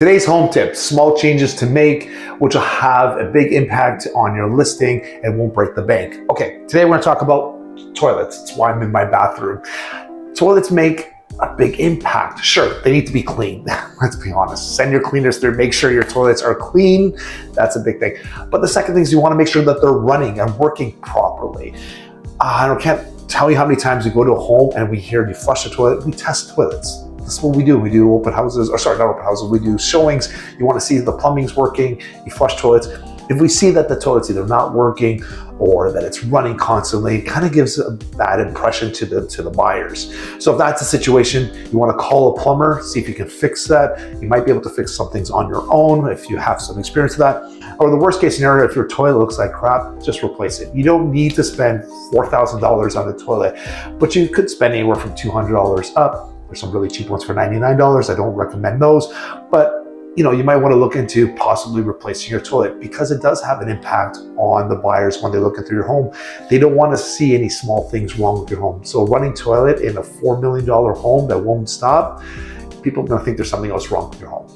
Today's home tip, small changes to make, which will have a big impact on your listing and won't break the bank. Okay, today we're gonna talk about toilets. That's why I'm in my bathroom. Toilets make a big impact. Sure, they need to be clean. Let's be honest. Send your cleaners through, make sure your toilets are clean. That's a big thing. But the second thing is you wanna make sure that they're running and working properly. I can't tell you how many times we go to a home and we hear you flush the toilet, we test toilets. That's what we do. We do open houses, or sorry, not open houses, we do showings. You want to see if the plumbing's working, you flush toilets. If we see that the toilet's either not working or that it's running constantly, it kind of gives a bad impression to the buyers. So if that's the situation, you want to call a plumber, see if you can fix that. You might be able to fix some things on your own if you have some experience with that. Or the worst case scenario, if your toilet looks like crap, just replace it. You don't need to spend $4,000 on the toilet, but you could spend anywhere from $200 up. There's some really cheap ones for $99. I don't recommend those, but you might want to look into possibly replacing your toilet because it does have an impact on the buyers when they're looking through your home. They don't want to see any small things wrong with your home. So a running toilet in a $4 million home that won't stop, people are going to think there's something else wrong with your home.